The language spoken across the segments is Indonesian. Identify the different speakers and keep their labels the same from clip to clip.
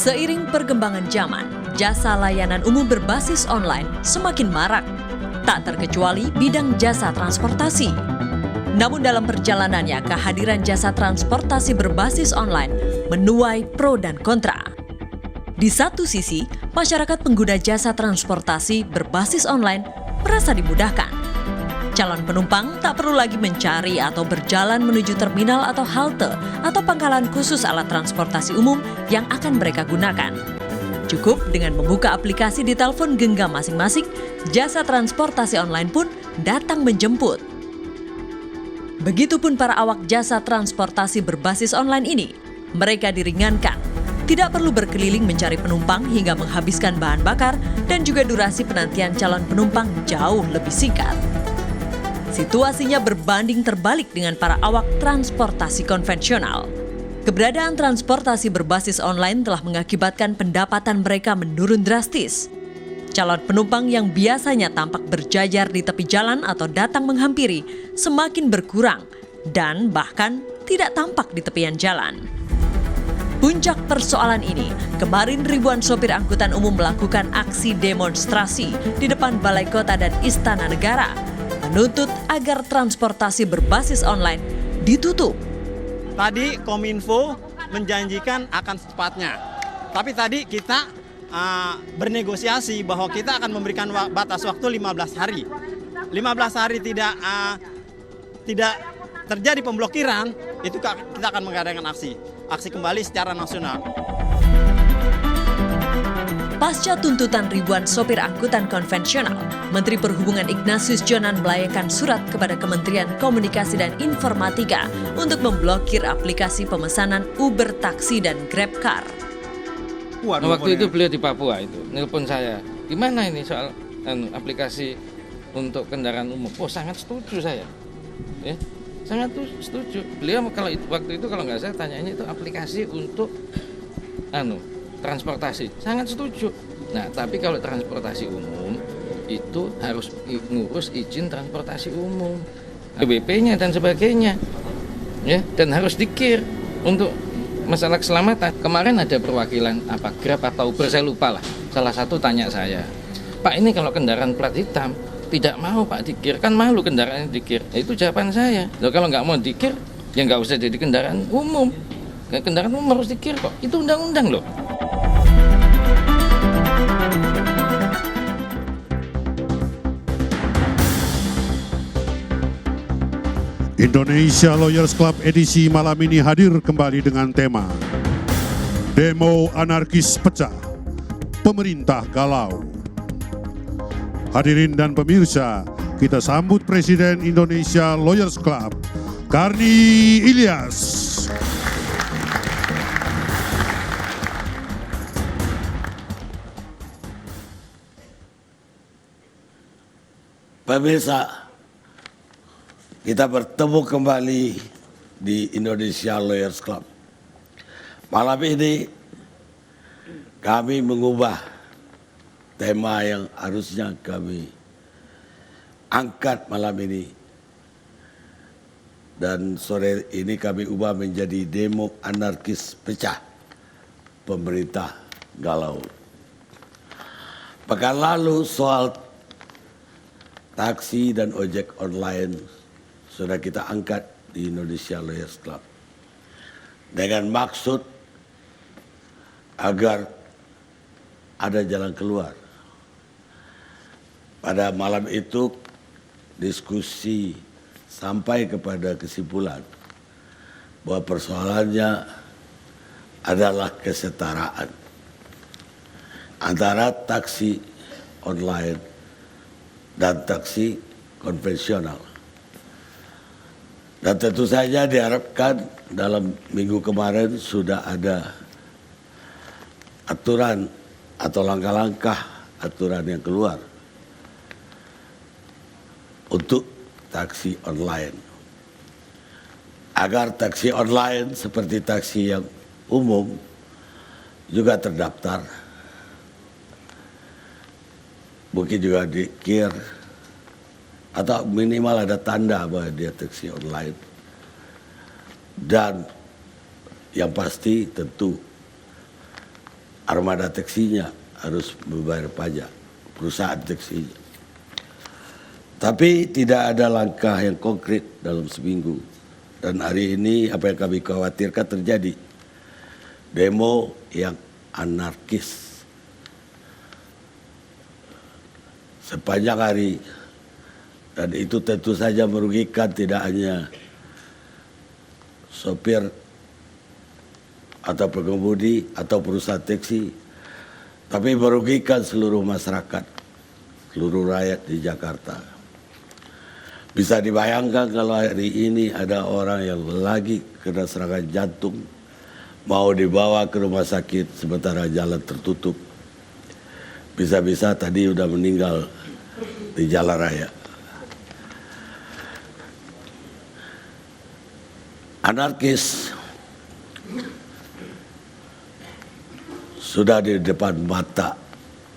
Speaker 1: Seiring perkembangan zaman, jasa layanan umum berbasis online semakin marak, tak terkecuali bidang jasa transportasi. Namun dalam perjalanannya, kehadiran jasa transportasi berbasis online menuai pro dan kontra. Di satu sisi, masyarakat pengguna jasa transportasi berbasis online merasa dimudahkan. Calon penumpang tak perlu lagi mencari atau berjalan menuju terminal atau halte atau pangkalan khusus alat transportasi umum yang akan mereka gunakan. Cukup dengan membuka aplikasi di telepon genggam masing-masing, jasa transportasi online pun datang menjemput. Begitupun para awak jasa transportasi berbasis online ini, mereka diringankan. Tidak perlu berkeliling mencari penumpang hingga menghabiskan bahan bakar dan juga durasi penantian calon penumpang jauh lebih singkat. Situasinya berbanding terbalik dengan para awak transportasi konvensional. Keberadaan transportasi berbasis online telah mengakibatkan pendapatan mereka menurun drastis. Calon penumpang yang biasanya tampak berjajar di tepi jalan atau datang menghampiri semakin berkurang dan bahkan tidak tampak di tepian jalan. Puncak persoalan ini, kemarin ribuan sopir angkutan umum melakukan aksi demonstrasi di depan Balai Kota dan Istana Negara, menuntut agar transportasi berbasis online ditutup.
Speaker 2: Tadi Kominfo menjanjikan akan secepatnya, tapi tadi kita bernegosiasi bahwa kita akan memberikan batas waktu 15 hari. 15 hari tidak terjadi pemblokiran, itu kita akan mengadakan aksi kembali secara nasional.
Speaker 1: Pasca tuntutan ribuan sopir angkutan konvensional, Menteri Perhubungan Ignatius Jonan melayangkan surat kepada Kementerian Komunikasi dan Informatika untuk memblokir aplikasi pemesanan Uber Taksi dan GrabCar.
Speaker 3: Waktu itu beliau di Papua itu, nelpon saya, gimana ini soal aplikasi untuk kendaraan umum? Oh, sangat setuju saya, ya, sangat setuju. Beliau waktu itu kalau nggak saya tanyanya itu aplikasi untuk transportasi, sangat setuju. Nah, tapi kalau transportasi umum itu harus ngurus izin transportasi umum, BPP-nya dan sebagainya, ya, dan harus dikir untuk masalah keselamatan. Kemarin ada perwakilan Grab atau Uber, saya lupa lah. Salah satu tanya saya, Pak, ini kalau kendaraan plat hitam tidak mau Pak dikir, kan malu kendaraan dikir. Itu jawaban saya. Loh, kalau nggak mau dikir, ya nggak usah jadi kendaraan umum. Kendaraan umum harus dikir kok. Itu undang-undang loh.
Speaker 4: Indonesia Lawyers Club edisi malam ini hadir kembali dengan tema Demo Anarkis Pecah, Pemerintah Galau. Hadirin dan pemirsa, kita sambut Presiden Indonesia Lawyers Club, Karni Ilyas.
Speaker 5: Pemirsa, kita bertemu kembali di Indonesia Lawyers Club. Malam ini kami mengubah tema yang harusnya kami angkat malam ini. Dan sore ini kami ubah menjadi demo anarkis pecah, pemerintah galau. Pekan lalu soal taksi dan ojek online sudah kita angkat di Indonesia Lawyers Club dengan maksud agar ada jalan keluar. Pada malam itu diskusi sampai kepada kesimpulan bahwa persoalannya adalah kesetaraan antara taksi online dan taksi konvensional. Dan tentu saja diharapkan dalam minggu kemarin sudah ada aturan atau langkah-langkah aturan yang keluar untuk taksi online. Agar taksi online seperti taksi yang umum juga terdaftar. Mungkin juga dikir atau minimal ada tanda bahwa dia taksi online. Dan yang pasti tentu armada taksinya harus membayar pajak, perusahaan taksinya. Tapi tidak ada langkah yang konkret dalam seminggu. Dan hari ini apa yang kami khawatirkan terjadi. Demo yang anarkis. Sepanjang hari. Dan itu tentu saja merugikan tidak hanya sopir atau pengemudi atau perusahaan taksi, tapi merugikan seluruh masyarakat, seluruh rakyat di Jakarta. Bisa dibayangkan kalau hari ini ada orang yang lagi kena serangan jantung, mau dibawa ke rumah sakit sementara jalan tertutup. Bisa-bisa tadi udah meninggal di jalan raya. Anarkis sudah di depan mata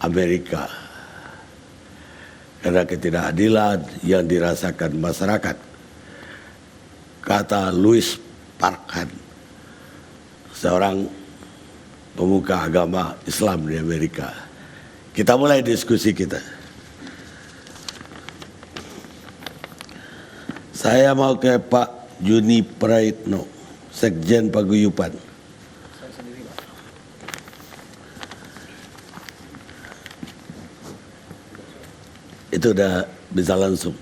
Speaker 5: Amerika karena ketidakadilan yang dirasakan masyarakat. Kata Louis Farrakhan, seorang pemuka agama Islam di Amerika. Kita mulai diskusi kita. Saya mau ke Pak Juni Praitno, Sekjen Paguyuban. Itu udah bisa langsung.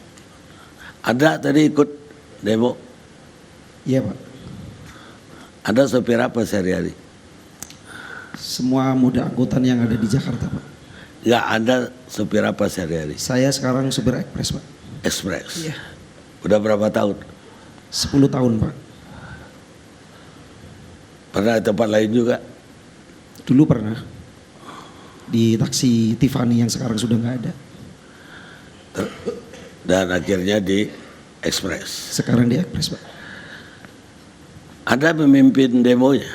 Speaker 5: Anda tadi ikut demo?
Speaker 6: Iya Pak.
Speaker 5: Anda sopir apa sehari-hari?
Speaker 6: Semua moda angkutan yang ada di Jakarta Pak.
Speaker 5: Enggak, Anda sopir apa sehari-hari?
Speaker 6: Saya sekarang supir ekspres Pak.
Speaker 5: Ekspres?
Speaker 6: Iya.
Speaker 5: Udah berapa tahun?
Speaker 6: 10 tahun Pak.
Speaker 5: Pernah di tempat lain juga?
Speaker 6: Dulu pernah. Di taksi Tiffany yang sekarang sudah nggak ada.
Speaker 5: Dan akhirnya di ekspres.
Speaker 6: Sekarang di ekspres Pak.
Speaker 5: Anda memimpin demonya?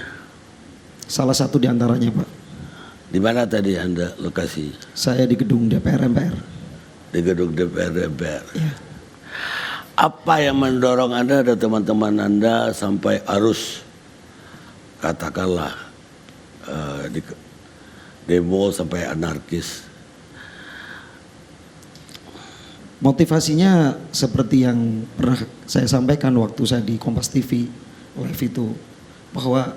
Speaker 6: Salah satu di antaranya Pak.
Speaker 5: Di mana tadi Anda lokasi?
Speaker 6: Saya di gedung DPR MPR.
Speaker 5: Di gedung DPR MPR.
Speaker 6: Iya.
Speaker 5: Apa yang mendorong Anda dan teman-teman Anda sampai arus katakanlah di demo sampai anarkis?
Speaker 6: Motivasinya seperti yang pernah saya sampaikan waktu saya di Kompas TV live itu, bahwa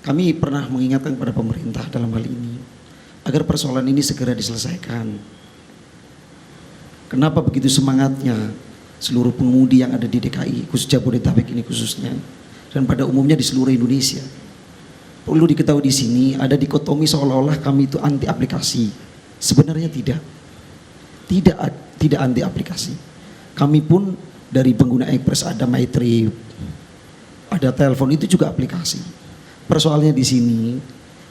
Speaker 6: kami pernah mengingatkan kepada pemerintah dalam hal ini agar persoalan ini segera diselesaikan. Kenapa begitu semangatnya seluruh pengemudi yang ada di DKI, khusus Jabodetabek ini khususnya, dan pada umumnya di seluruh Indonesia. Perlu diketahui di sini ada dikotomi seolah-olah kami itu anti aplikasi. Sebenarnya tidak. Tidak anti aplikasi. Kami pun dari pengguna ekspres ada Maitri, ada telepon, itu juga aplikasi. Persoalannya di sini,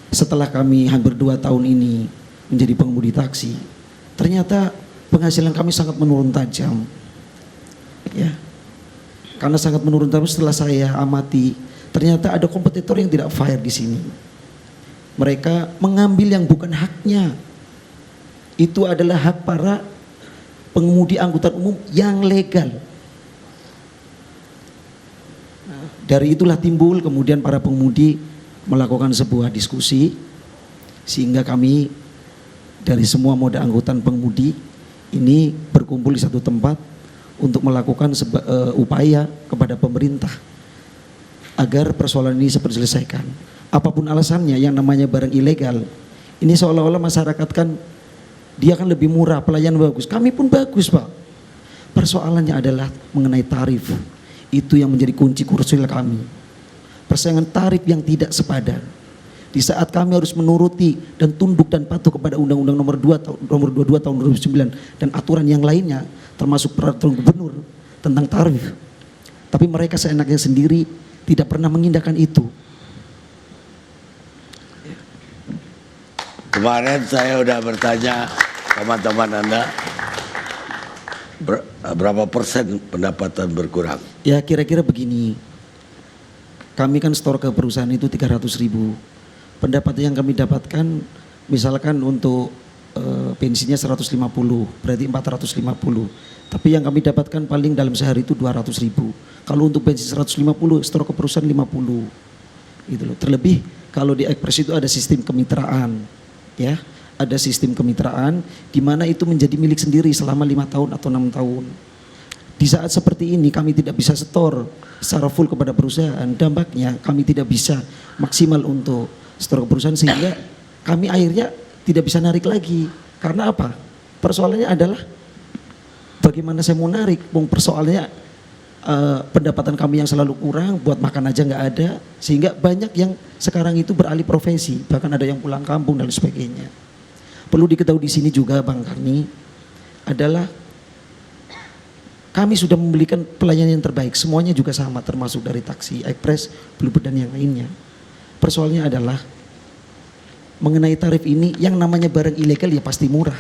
Speaker 6: setelah kami hampir 2 tahun ini menjadi pengemudi taksi, ternyata penghasilan kami sangat menurun tajam. Ya. Karena sangat menurun tajam, setelah saya amati, ternyata ada kompetitor yang tidak fair di sini. Mereka mengambil yang bukan haknya. Itu adalah hak para pengemudi angkutan umum yang legal. Nah, dari itulah timbul kemudian para pengemudi melakukan sebuah diskusi, sehingga kami dari semua moda angkutan pengemudi ini berkumpul di satu tempat untuk melakukan upaya kepada pemerintah agar persoalan ini cepat diselesaikan. Apapun alasannya, yang namanya barang ilegal ini seolah-olah masyarakat kan dia kan lebih murah, pelayanan bagus. Kami pun bagus Pak. Persoalannya adalah mengenai tarif. Itu yang menjadi kunci krusial kami. Persaingan tarif yang tidak sepadan. Di saat kami harus menuruti dan tunduk dan patuh kepada Undang-Undang nomor 22 tahun 2009 dan aturan yang lainnya, termasuk peraturan gubernur tentang tarif. Tapi mereka seenaknya sendiri tidak pernah mengindahkan itu.
Speaker 5: Kemarin saya udah bertanya teman-teman Anda, berapa persen pendapatan berkurang?
Speaker 6: Ya kira-kira begini, kami kan store ke perusahaan itu 300.000. Pendapatan yang kami dapatkan misalkan untuk bensinnya 150, berarti 450. Tapi yang kami dapatkan paling dalam sehari itu 200.000. Kalau untuk bensin 150, store ke perusahaan 50. Gitu loh. Terlebih kalau di Ekpres itu ada sistem kemitraan, ya, ada sistem kemitraan di mana itu menjadi milik sendiri selama 5 tahun atau 6 tahun. Di saat seperti ini kami tidak bisa setor secara full kepada perusahaan, dampaknya kami tidak bisa maksimal untuk setor ke perusahaan sehingga kami akhirnya tidak bisa narik lagi. Karena apa? Persoalannya adalah bagaimana saya mau narik? Persoalannya pendapatan kami yang selalu kurang, buat makan aja nggak ada, sehingga banyak yang sekarang itu beralih profesi, bahkan ada yang pulang kampung dan sebagainya. Perlu diketahui di sini juga Bang Karni adalah kami sudah memberikan pelayanan yang terbaik, semuanya juga sama, termasuk dari taksi, Ekpres, Bluebird dan yang lainnya. Persoalannya adalah mengenai tarif ini, yang namanya barang ilegal ya pasti murah.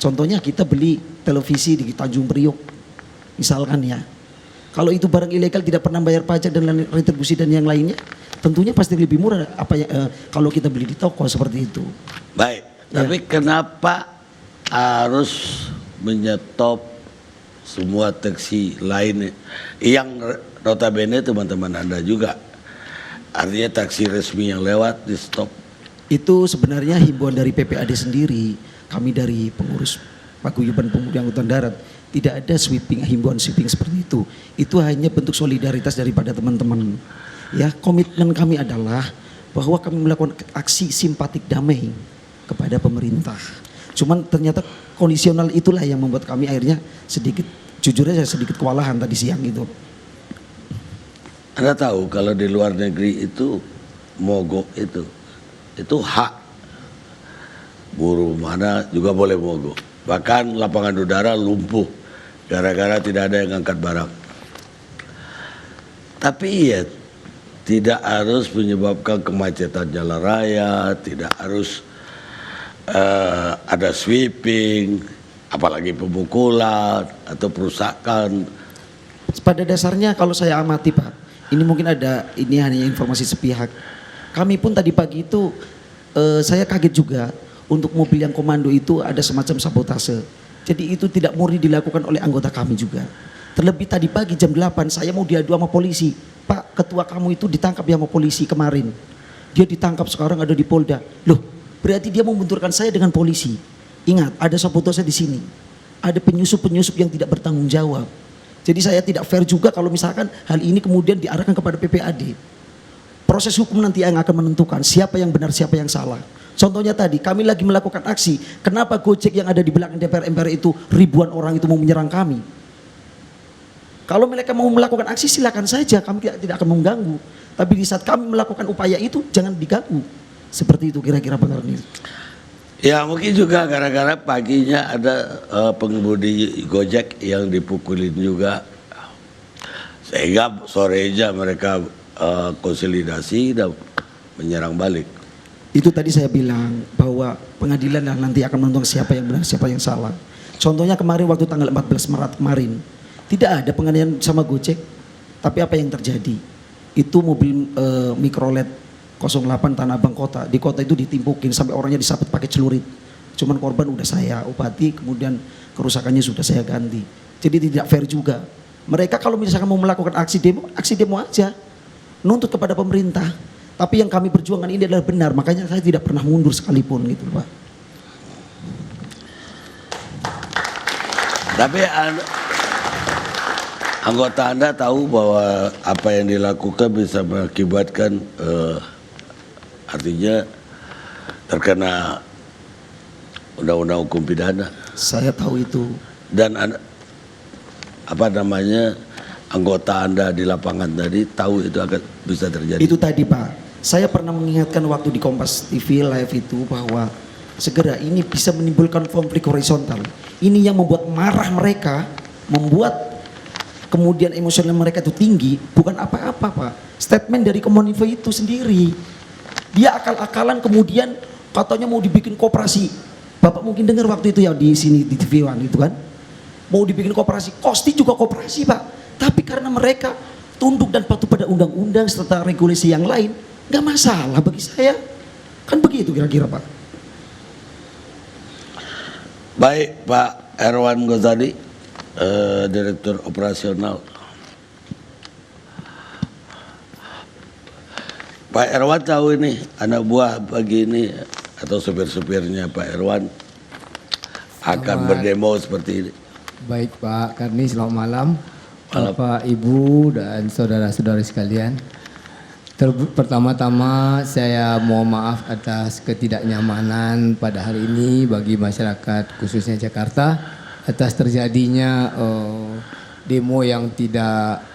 Speaker 6: Contohnya kita beli televisi di Tanjung Priok, misalkan ya. Kalau itu barang ilegal tidak pernah bayar pajak dan retribusi dan yang lainnya, tentunya pasti lebih murah kalau kita beli di toko seperti itu.
Speaker 5: Baik, tapi kenapa harus menyetop semua taksi lain yang notabene teman-teman Anda juga, artinya taksi resmi yang lewat di stop?
Speaker 6: Itu sebenarnya himbauan dari PPAD sendiri, kami dari pengurus Paguyuban Pemuda Angkutan Darat, tidak ada himbauan sweeping seperti itu. Itu hanya bentuk solidaritas daripada teman-teman. Ya, komitmen kami adalah bahwa kami melakukan aksi simpatik damai kepada pemerintah. Cuman ternyata kondisional itulah yang membuat kami akhirnya sedikit, jujur aja sedikit kewalahan tadi siang itu.
Speaker 5: Anda tahu kalau di luar negeri itu mogok itu hak, buruh mana juga boleh mogok. Bahkan lapangan udara lumpuh gara-gara tidak ada yang angkat barang. Tapi ya tidak harus menyebabkan kemacetan jalan raya, tidak harus ada sweeping, apalagi pemukulan atau perusakan.
Speaker 6: Pada dasarnya kalau saya amati Pak, ini mungkin ini hanya informasi sepihak. Kami pun tadi pagi itu saya kaget juga untuk mobil yang komando itu ada semacam sabotase. Jadi itu tidak murni dilakukan oleh anggota kami juga. Terlebih tadi pagi jam 8 saya mau diadu sama polisi. Pak, ketua kamu itu ditangkap ya sama polisi kemarin. Dia ditangkap sekarang ada di Polda. Loh, berarti dia membenturkan saya dengan polisi. Ingat, ada sabotase di sini. Ada penyusup-penyusup yang tidak bertanggung jawab. Jadi saya tidak fair juga kalau misalkan hal ini kemudian diarahkan kepada PPAD. Proses hukum nanti yang akan menentukan siapa yang benar, siapa yang salah. Contohnya tadi, kami lagi melakukan aksi. Kenapa Gojek yang ada di belakang DPR MPR itu ribuan orang itu mau menyerang kami? Kalau mereka mau melakukan aksi silakan saja, kami tidak akan mengganggu. Tapi di saat kami melakukan upaya itu jangan diganggu. Seperti itu kira-kira Bang Karni.
Speaker 5: Ya mungkin juga gara-gara paginya ada pengemudi Gojek yang dipukulin juga. Sehingga sore aja mereka konsolidasi dan menyerang balik.
Speaker 6: Itu tadi saya bilang bahwa pengadilan nanti akan menentukan siapa yang benar, siapa yang salah. Contohnya kemarin waktu tanggal 14 Maret kemarin, tidak ada pengadilan sama Gojek. Tapi apa yang terjadi? Itu mobil Mikrolet 08 Tanah Abang Kota, di kota itu ditimpukin sampai orangnya disabet pakai celurit. Cuman korban udah saya obati, kemudian kerusakannya sudah saya ganti. Jadi tidak fair juga. Mereka kalau misalkan mau melakukan aksi demo aja. Nuntut kepada pemerintah. Tapi yang kami perjuangkan ini adalah benar, makanya saya tidak pernah mundur sekalipun gitu Pak.
Speaker 5: Tapi anggota Anda tahu bahwa apa yang dilakukan bisa mengakibatkan artinya terkena undang-undang hukum pidana.
Speaker 6: Saya tahu itu.
Speaker 5: Dan anggota Anda di lapangan tadi tahu itu akan bisa terjadi. Itu
Speaker 6: tadi Pak. Saya pernah mengingatkan waktu di Kompas TV live itu bahwa segera ini bisa menimbulkan konflik horizontal. Ini yang membuat marah mereka, membuat kemudian emosional mereka itu tinggi, bukan apa-apa Pak. Statement dari Kominfo itu sendiri. Dia akal-akalan kemudian katanya mau dibikin koperasi. Bapak mungkin dengar waktu itu ya di sini di TV One itu kan. Mau dibikin koperasi, Kosti juga koperasi Pak. Tapi karena mereka tunduk dan patuh pada undang-undang serta regulasi yang lain, nggak masalah bagi saya. Kan begitu kira-kira Pak.
Speaker 5: Baik Pak Erwan Ghazali, Direktur Operasional. Pak Erwan tahu ini anak buah pagi ini atau supir-supirnya Pak Erwan akan berdemo seperti ini.
Speaker 7: Baik Pak Karni, selamat malam. Bapak, Ibu, dan saudara-saudari sekalian. Pertama-tama saya mohon maaf atas ketidaknyamanan pada hari ini bagi masyarakat khususnya Jakarta atas terjadinya demo yang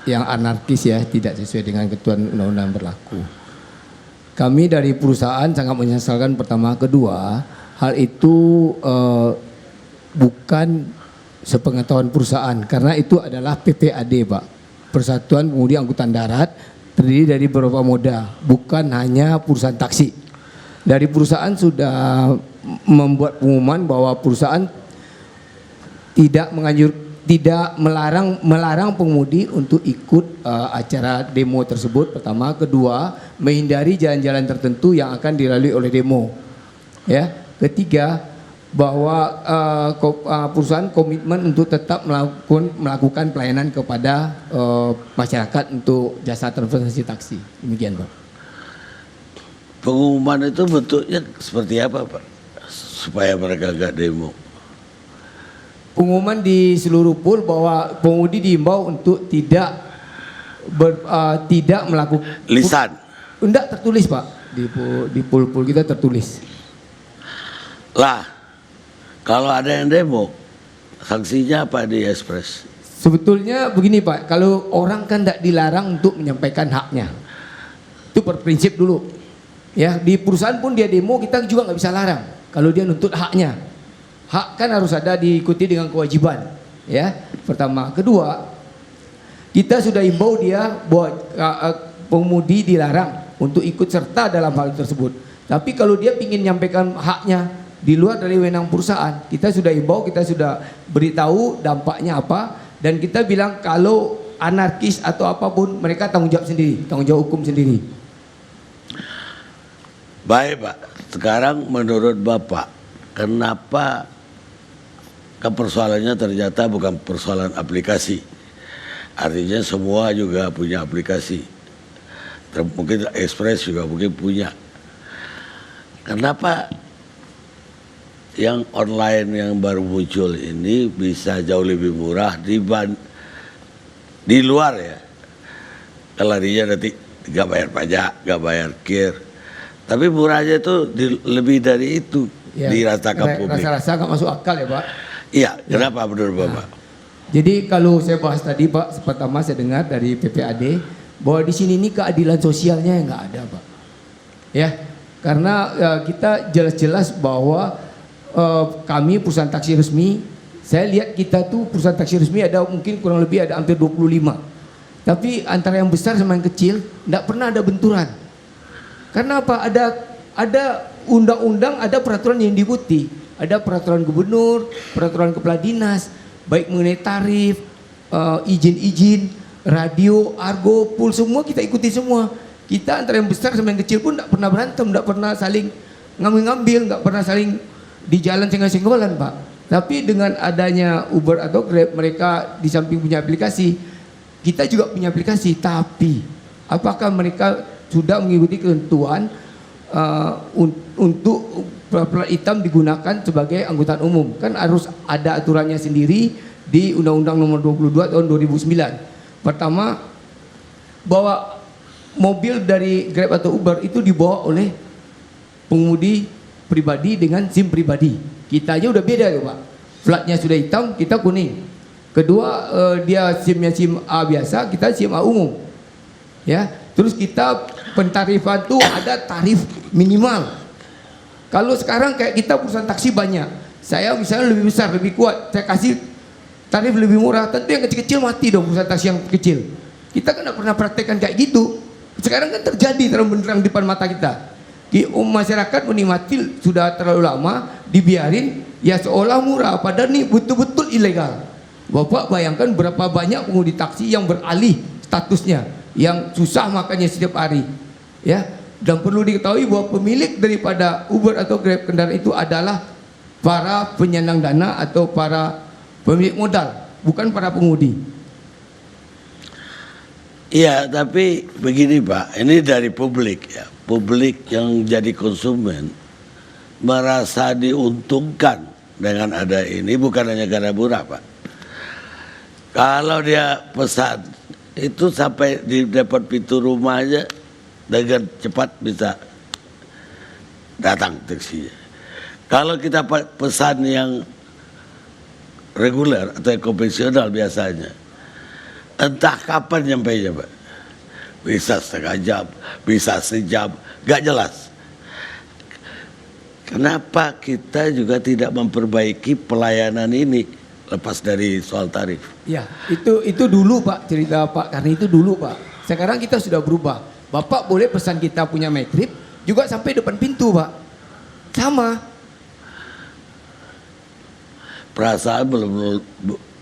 Speaker 7: anarkis ya, tidak sesuai dengan ketentuan undang-undang berlaku. Kami dari perusahaan sangat menyesalkan pertama, kedua, hal itu bukan sepengetahuan perusahaan karena itu adalah PPAD Pak, Persatuan Pengemudi Angkutan Darat, terdiri dari beberapa moda, bukan hanya perusahaan taksi. Dari perusahaan sudah membuat pengumuman bahwa perusahaan tidak melarang pengemudi untuk ikut acara demo tersebut. Pertama, kedua, menghindari jalan-jalan tertentu yang akan dilalui oleh demo. Ya, ketiga, bahwa perusahaan komitmen untuk tetap melakukan pelayanan kepada masyarakat untuk jasa transportasi taksi. Demikian Pak.
Speaker 5: Pengumuman itu bentuknya seperti apa Pak? Supaya mereka gak demo.
Speaker 7: Pengumuman di seluruh pool bahwa pengemudi diimbau untuk tidak melakukan
Speaker 5: Lisan?
Speaker 7: Tidak tertulis Pak, di pool kita tertulis.
Speaker 5: Lah, kalau ada yang demo, sanksinya apa di Express?
Speaker 7: Sebetulnya begini Pak, kalau orang kan tidak dilarang untuk menyampaikan haknya. Itu berprinsip dulu. Ya, di perusahaan pun dia demo, kita juga nggak bisa larang. Kalau dia nuntut haknya, hak kan harus ada diikuti dengan kewajiban. Ya, pertama, kedua, kita sudah imbau dia bahwa pengemudi dilarang untuk ikut serta dalam hal tersebut. Tapi kalau dia ingin menyampaikan haknya di luar dari wewenang perusahaan, kita sudah imbau, kita sudah beritahu dampaknya apa, dan kita bilang kalau anarkis atau apapun mereka tanggung jawab sendiri, tanggung jawab hukum sendiri.
Speaker 5: Baik Pak, sekarang menurut Bapak, kenapa persoalannya ternyata bukan persoalan aplikasi? Artinya semua juga punya aplikasi, mungkin Express juga mungkin punya. Kenapa yang online yang baru muncul ini bisa jauh lebih murah di luar ya? Kelarinya nanti nggak bayar pajak, nggak bayar kir, tapi murahnya itu lebih dari itu ya, dirasakan publik.
Speaker 7: Rasa-rasa nggak masuk akal ya Pak?
Speaker 5: Iya, kenapa menurut Bapak?
Speaker 7: Jadi kalau saya bahas tadi Pak, pertama saya dengar dari PPAD bahwa di sini ini keadilan sosialnya yang nggak ada Pak. Ya, karena kita jelas-jelas bahwa kami perusahaan taksi resmi, saya lihat kita tuh perusahaan taksi resmi ada mungkin kurang lebih ada hampir 25. Tapi antara yang besar sama yang kecil tidak pernah ada benturan. Karena apa? Ada undang-undang, ada peraturan yang diikuti. Ada peraturan gubernur, peraturan kepala dinas, baik mengenai tarif, izin-izin, radio, argo, pool, semua kita ikuti semua. Kita antara yang besar sama yang kecil pun tidak pernah berantem, tidak pernah saling ngambil-ngambil, tidak pernah saling di jalan senggol-senggolan Pak. Tapi dengan adanya Uber atau Grab, mereka di samping punya aplikasi, kita juga punya aplikasi. Tapi apakah mereka sudah mengikuti ketentuan untuk plat hitam digunakan sebagai angkutan umum? Kan harus ada aturannya sendiri di Undang-Undang Nomor 22 tahun 2009. Pertama, bahwa mobil dari Grab atau Uber itu dibawa oleh pengemudi pribadi dengan SIM pribadi. Kita aja udah beda ya Pak. Platnya sudah hitam, kita kuning. Kedua, dia SIM-nya SIM A biasa, kita SIM A umum. Ya, terus kita pentarifan tuh ada tarif minimal. Kalau sekarang kayak kita perusahaan taksi banyak, saya misalnya lebih besar, lebih kuat, saya kasih tarif lebih murah, tentu yang kecil-kecil mati dong perusahaan taksi yang kecil. Kita kan tidak pernah praktekkan kayak gitu. Sekarang kan terjadi terang benderang di depan mata kita. Masyarakat menikmati sudah terlalu lama, dibiarin ya seolah murah, padahal ini betul-betul ilegal. Bapak bayangkan berapa banyak pengemudi taksi yang beralih statusnya, yang susah makannya setiap hari, ya. Dan perlu diketahui bahwa pemilik daripada Uber atau Grab kendaraan itu adalah para penyandang dana atau para pemilik modal, bukan para pengemudi.
Speaker 5: Iya, tapi begini Pak, ini dari publik ya. Publik yang jadi konsumen merasa diuntungkan dengan ada ini, bukan hanya karena murah Pak. Kalau dia pesan itu sampai di depan pintu rumah aja dengan cepat bisa datang taksinya. Kalau kita pesan yang reguler atau yang konvensional biasanya, entah kapan nyampainya Pak. Bisa setengah jam, bisa sejam, gak jelas. Kenapa kita juga tidak memperbaiki pelayanan ini lepas dari soal tarif?
Speaker 7: Ya, itu dulu Pak, cerita Pak, karena itu dulu Pak. Sekarang kita sudah berubah. Bapak boleh pesan kita punya Metrip juga sampai depan pintu Pak. Sama.
Speaker 5: Perasaan belum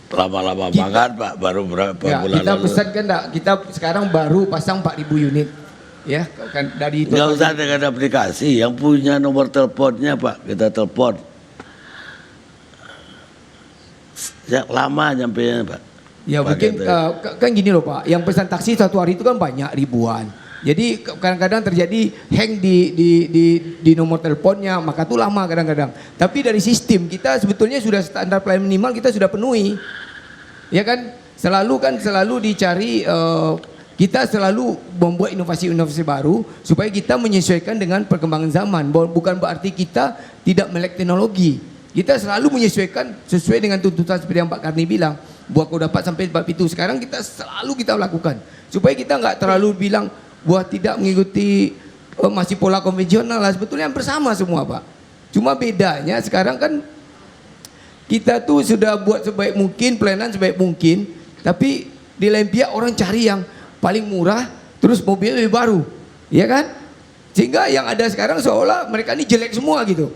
Speaker 5: lama-lama banget Pak, baru berapa
Speaker 7: Ya,
Speaker 5: bulan
Speaker 7: kita
Speaker 5: lalu.
Speaker 7: pesan kan enggak, kita sekarang baru pasang 4.000 unit. Ya, kan dari
Speaker 5: Nggak usah dengan aplikasi, yang punya nomor teleponnya Pak, kita telepon. Sejak lama nyampainya Pak.
Speaker 7: Ya mungkin kan gini loh Pak, yang pesan taksi satu hari itu kan banyak ribuan. Jadi kadang-kadang terjadi hang di nomor teleponnya, maka itu lama kadang-kadang. Tapi dari sistem kita sebetulnya sudah standar pelayanan minimal kita sudah penuhi. Ya kan? Selalu dicari kita selalu membuat inovasi-inovasi baru supaya kita menyesuaikan dengan perkembangan zaman. Bukan berarti kita tidak melek teknologi. Kita selalu menyesuaikan sesuai dengan tuntutan seperti yang Pak Karni bilang. Buat kau dapat sampai bab itu. Sekarang kita selalu kita lakukan supaya kita nggak terlalu bilang buat tidak mengikuti masih pola konvensional lah. Sebetulnya yang bersama semua Pak. Cuma bedanya sekarang kan kita tuh sudah buat sebaik mungkin, pelayanan sebaik mungkin. Tapi di lain pihak orang cari yang paling murah, terus mobil lebih baru. Iya kan? Sehingga yang ada sekarang seolah mereka ini jelek semua gitu.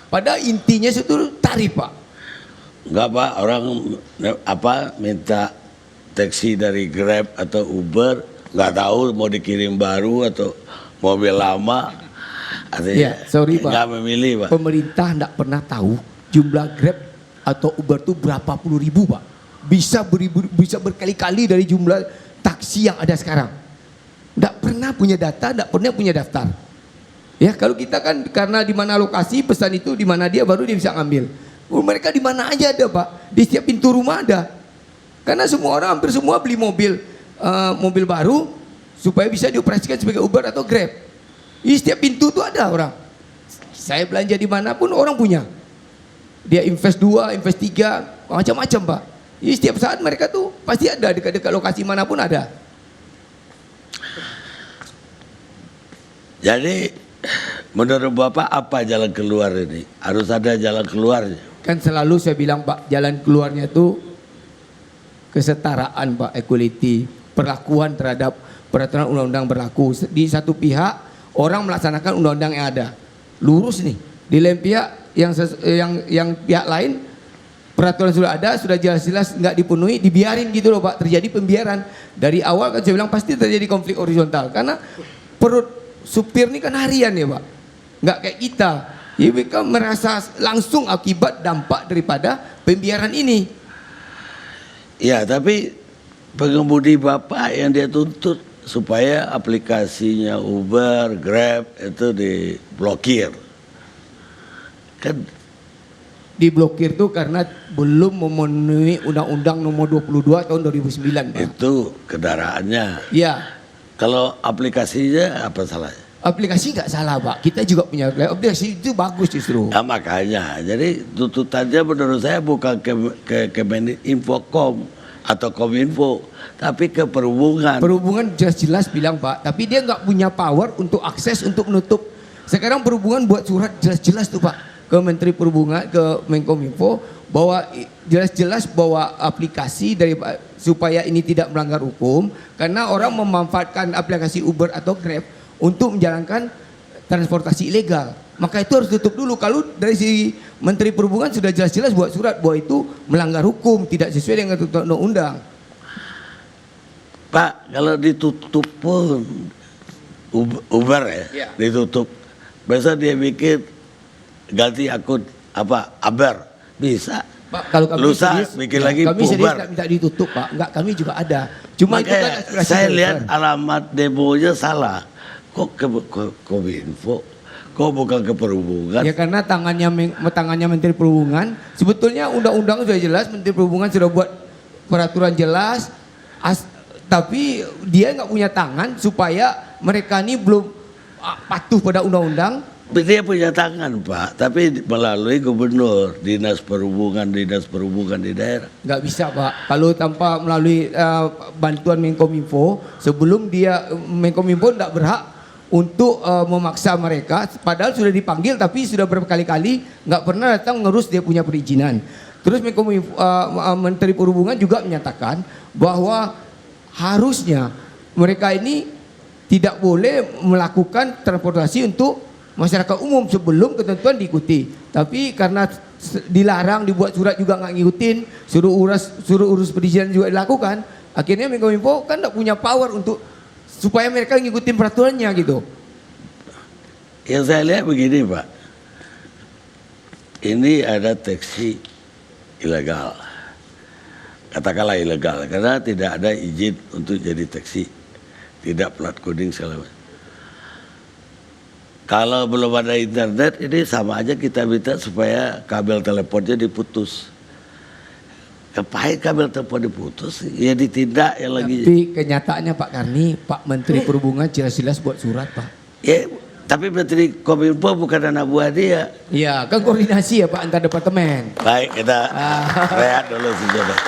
Speaker 7: Padahal intinya itu tarif Pak.
Speaker 5: Enggak Pak, orang minta taksi dari Grab atau Uber, nggak tahu mau dikirim baru atau mobil lama. Artinya
Speaker 7: Ya, sorry Pak.
Speaker 5: nggak memilih Pak.
Speaker 7: Pemerintah tidak pernah tahu jumlah Grab atau Uber itu berapa puluh ribu Pak. Bisa berkali-kali dari jumlah taksi yang ada sekarang. Tidak pernah punya data, tidak pernah punya daftar. Ya kalau kita kan karena di mana lokasi pesan itu di mana dia baru dia bisa ngambil. Mereka di mana aja ada Pak, di setiap pintu rumah ada. Karena semua orang hampir semua beli mobil baru supaya bisa dioperasikan sebagai Uber atau Grab. Di setiap pintu tuh ada orang. Saya belanja di manapun orang punya. Dia invest 2, invest 3, macam-macam Pak. Jadi setiap saat mereka tuh pasti ada dekat-dekat lokasi manapun ada.
Speaker 5: Jadi menurut Bapak apa jalan keluar ini? Harus ada jalan keluarnya.
Speaker 7: Kan selalu saya bilang Pak, jalan keluarnya tuh kesetaraan Pak, equality, perlakuan terhadap peraturan undang-undang berlaku. Di satu pihak orang melaksanakan undang-undang yang ada, lurus nih. Di lain pihak yang pihak lain peraturan sudah ada, sudah jelas-jelas nggak dipenuhi, dibiarin gitu loh Pak. Terjadi pembiaran. Dari awal kan saya bilang pasti terjadi konflik horizontal karena perut supir ini kan harian ya Pak, nggak kayak kita. Jadi mereka merasa langsung akibat dampak daripada pembiaran ini.
Speaker 5: Ya, tapi pengemudi Bapak yang dia tuntut supaya aplikasinya Uber, Grab itu diblokir. Kan
Speaker 7: Diblokir tuh karena belum memenuhi Undang-Undang Nomor 22 tahun 2009 Pak.
Speaker 5: itu kendaraannya.
Speaker 7: Ya,
Speaker 5: Kalau aplikasinya apa salahnya?
Speaker 7: aplikasi nggak salah Pak. Kita juga punya aplikasi itu bagus justru.
Speaker 5: Nah, makanya, jadi tuntutannya menurut saya bukan ke Kemeninfocom atau Kominfo, tapi ke perhubungan.
Speaker 7: Perhubungan jelas-jelas bilang Pak, tapi dia nggak punya power untuk akses untuk menutup. Sekarang perhubungan buat surat jelas-jelas tuh Pak ke Menteri Perhubungan, ke Menkominfo bahwa jelas-jelas bahwa aplikasi dari supaya ini tidak melanggar hukum karena orang memanfaatkan aplikasi Uber atau Grab untuk menjalankan transportasi ilegal. Maka itu harus tutup dulu. Kalau dari si Menteri Perhubungan sudah jelas-jelas buat surat bahwa itu melanggar hukum, tidak sesuai dengan undang-undang.
Speaker 5: Pak, kalau ditutup pun Uber ya, ditutup. Besok dia bikin ganti akun Aber, bisa.
Speaker 7: Pak, kalau kami
Speaker 5: Lusa
Speaker 7: serius,
Speaker 5: bikin
Speaker 7: ya,
Speaker 5: lagi
Speaker 7: kami serius
Speaker 5: bubar.
Speaker 7: nggak minta ditutup Pak. Enggak, kami juga ada. Cuma itu kan
Speaker 5: Makanya
Speaker 7: aspirasi
Speaker 5: saya
Speaker 7: golkar.
Speaker 5: lihat alamat demonya salah. Kok ke Kominfo? Kok bukan ke Perhubungan?
Speaker 7: Ya karena tangannya Menteri Perhubungan, sebetulnya undang-undang sudah jelas, Menteri Perhubungan sudah buat peraturan jelas, tapi dia nggak punya tangan supaya mereka ini belum patuh pada undang-undang.
Speaker 5: Dia punya tangan Pak, tapi melalui gubernur, dinas perhubungan di daerah.
Speaker 7: Nggak bisa Pak, kalau tanpa melalui bantuan Menkominfo, sebelum dia Menkominfo nggak berhak untuk memaksa mereka, padahal sudah dipanggil tapi sudah berkali-kali nggak pernah datang ngurus dia punya perizinan. Terus Menteri Perhubungan juga menyatakan bahwa harusnya mereka ini tidak boleh melakukan transportasi untuk masyarakat umum sebelum ketentuan diikuti. Tapi karena dilarang, dibuat surat juga nggak ngikutin, suruh urus perizinan juga dilakukan, akhirnya Menkominfo kan nggak punya power untuk supaya mereka ngikutin peraturannya gitu.
Speaker 5: Yang saya lihat begini Pak, ini ada taksi ilegal, katakanlah ilegal, karena tidak ada izin untuk jadi taksi, tidak plat kuning segala macam. Kalau belum ada internet, ini sama aja kita minta supaya kabel teleponnya diputus. Kepahin kabel telepon diputus, ya ditindak ya lagi.
Speaker 7: Tapi kenyataannya Pak Karni, Pak Menteri Perhubungan jelas-jelas buat surat Pak.
Speaker 5: Ya, tapi Menteri Kominfo bukan anak buah dia.
Speaker 7: Iya, kan koordinasi ya Pak antar departemen.
Speaker 5: Baik, kita rehat dulu sejenak.